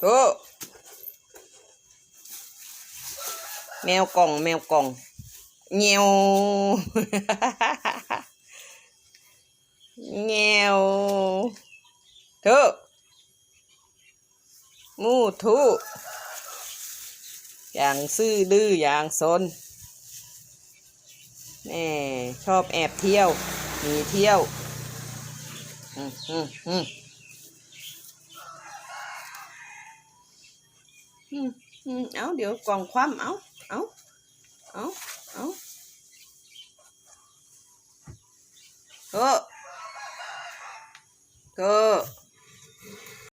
โอ้แมวกล่องเงี้ยวเงี้ยวเถอะมูทูอย่างซื่อดื้ออย่างซนแน่ชอบแอบเที่ยวหนีเที่ยวอืมอืมอืมเอาเดี๋ยวกล่องคว่ำเอาเอาเถอะ